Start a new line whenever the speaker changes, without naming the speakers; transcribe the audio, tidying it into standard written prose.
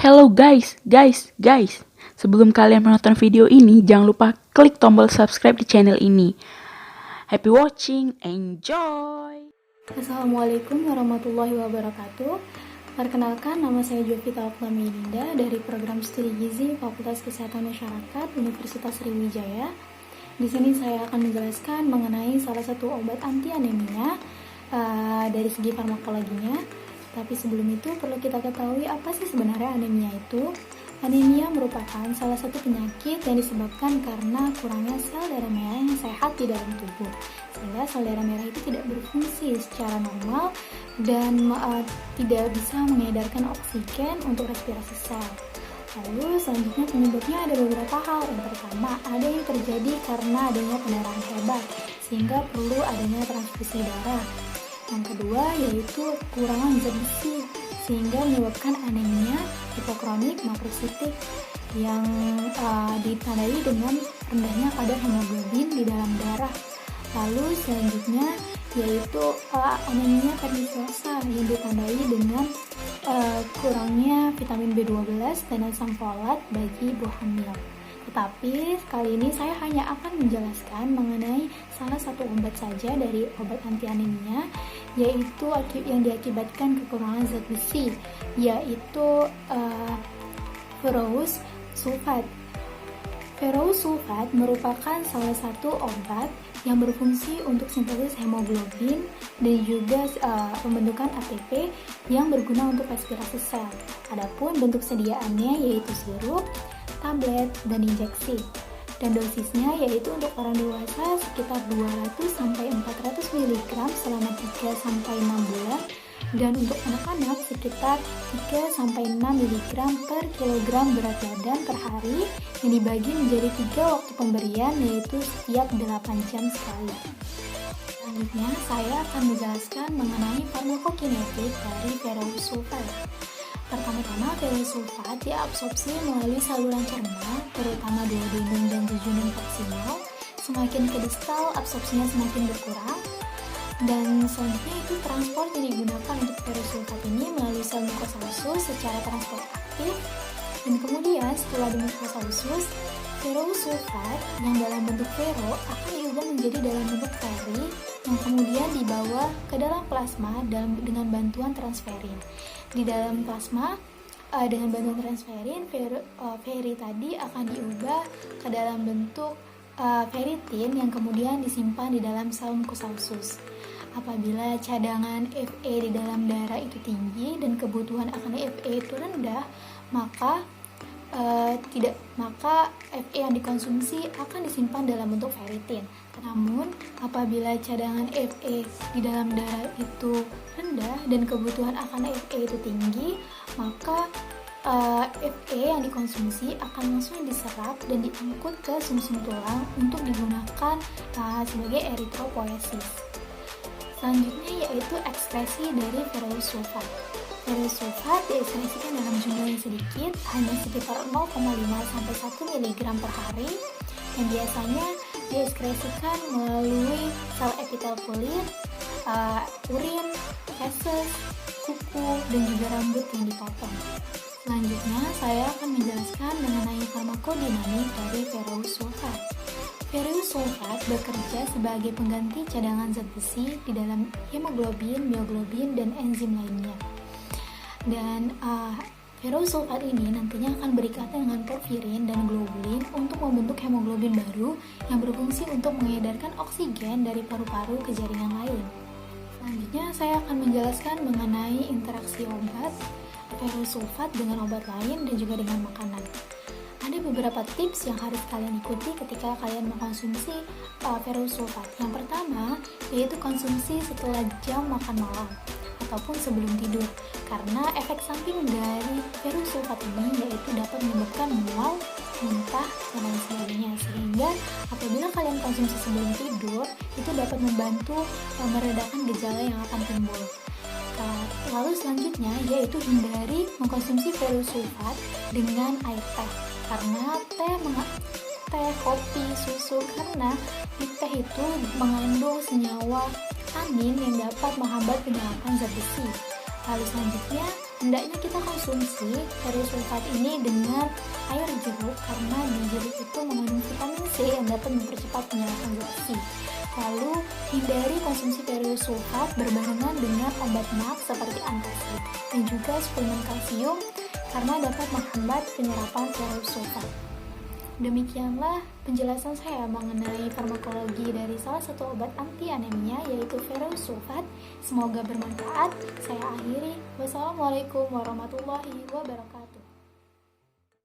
Hello guys. Sebelum kalian menonton video ini, jangan lupa klik tombol subscribe di channel ini. Happy watching, enjoy!
Assalamualaikum warahmatullahi wabarakatuh. Perkenalkan, nama saya Jovita Oklamidinda dari Program Studi Gizi Fakultas Kesehatan Masyarakat Universitas Sriwijaya. Di sini saya akan menjelaskan mengenai salah satu obat anti anemia dari segi farmakologinya. Tapi sebelum itu perlu kita ketahui apa sih sebenarnya anemia itu. Anemia merupakan salah satu penyakit yang disebabkan karena kurangnya sel darah merah yang sehat di dalam tubuh, sehingga sel darah merah itu tidak berfungsi secara normal dan tidak bisa mengedarkan oksigen untuk respirasi sel. Lalu selanjutnya penyebabnya ada beberapa hal. Yang pertama, ada yang terjadi karena adanya pendarahan hebat sehingga perlu adanya transfusi darah. Yang kedua yaitu kekurangan zat besi sehingga menyebabkan anemia hipokronik makrositik yang ditandai dengan rendahnya kadar hemoglobin di dalam darah. Lalu selanjutnya yaitu anemia pernisosa yang ditandai dengan kurangnya vitamin B12 dan asam folat bagi ibu hamil. Tetapi kali ini saya hanya akan menjelaskan mengenai salah satu obat saja dari obat anti anemia, yaitu yang diakibatkan kekurangan zat besi, yaitu ferrous sulfat. Ferrous sulfat merupakan salah satu obat yang berfungsi untuk sintesis hemoglobin dan juga pembentukan ATP yang berguna untuk respirasi sel. Adapun bentuk sediaannya yaitu sirup, tablet, dan injeksi. Dan dosisnya yaitu untuk orang dewasa sekitar 200-400 mg selama 3-6 bulan, dan untuk anak-anak sekitar 3-6 mg per kilogram berat badan per hari yang dibagi menjadi 3 waktu pemberian, yaitu setiap 8 jam sekali. Selanjutnya saya akan menjelaskan mengenai farmakokinetik dari ferrous sulfat. Pertama-tama, ferrous sulfat diabsorpsi melalui saluran cerna, terutama duodenum dan jejunum proksimal. Semakin ke distal, absorpsinya semakin berkurang. Dan selanjutnya itu transport yang digunakan untuk ferrous sulfat ini melalui sel mukosa usus secara transport aktif. Dan kemudian setelah di mukosa usus, ferrous sulfat yang dalam bentuk ferro akan diubah menjadi dalam bentuk ferri yang kemudian dibawa ke dalam plasma dengan bantuan transferin. Di dalam plasma dengan bantuan transferin, ferri tadi akan diubah ke dalam bentuk ferritin yang kemudian disimpan di dalam sel mukosa usus. Apabila cadangan Fe di dalam darah itu tinggi dan kebutuhan akan Fe itu rendah, maka Fe yang dikonsumsi akan disimpan dalam bentuk ferritin. Namun, apabila cadangan Fe di dalam darah itu rendah dan kebutuhan akan Fe itu tinggi, maka Fe yang dikonsumsi akan langsung diserap dan diangkut ke sumsum tulang untuk digunakan sebagai eritropoiesis. Selanjutnya yaitu ekskresi dari ferrous sulfat. Ferrous sulfat diekskresikan dalam jumlah yang sedikit, hanya sekitar 0,5-1 mg per hari, yang biasanya diekskresikan melalui sel epitel kulit, urin, feses, kuku, dan juga rambut yang dipotong. Selanjutnya, saya akan menjelaskan mengenai farmakodinamik dari ferrous sulfat. Ferrous sulfat bekerja sebagai pengganti cadangan zat besi di dalam hemoglobin, mioglobin, dan enzim lainnya. Dan ferrous sulfat ini nantinya akan berikatan dengan porfirin dan globulin untuk membentuk hemoglobin baru yang berfungsi untuk mengedarkan oksigen dari paru-paru ke jaringan lain. Selanjutnya saya akan menjelaskan mengenai interaksi obat ferrous sulfat dengan obat lain dan juga dengan makanan. Ada beberapa tips yang harus kalian ikuti ketika kalian mengkonsumsi ferrous sulfat. Yang pertama yaitu konsumsi setelah jam makan malam ataupun sebelum tidur, karena efek samping dari ferrous sulfat ini yaitu dapat menyebabkan mual, muntah, dan lain sebagainya, sehingga apabila kalian konsumsi sebelum tidur itu dapat membantu meredakan gejala yang akan timbul. Lalu selanjutnya yaitu hindari mengkonsumsi ferrous sulfat dengan air teh, karena teh, kopi, susu, karena di teh itu mengandung senyawa tanin yang dapat menghambat penyerapan zat besi. Lalu selanjutnya Hendaknya kita konsumsi ferrous sulfat ini dengan air jeruk karena di jeruk itu mengandung vitamin C yang dapat mempercepat penyerapan zat. Lalu hindari konsumsi ferrous sulfat berbarengan dengan obat NAC seperti antacid dan juga suplemen kalsium karena dapat menghambat penyerapan ferrous sulfat. Demikianlah penjelasan saya mengenai farmakologi dari salah satu obat anti anemia yaitu ferrous sulfat. Semoga bermanfaat. Saya akhiri. Wassalamualaikum warahmatullahi wabarakatuh.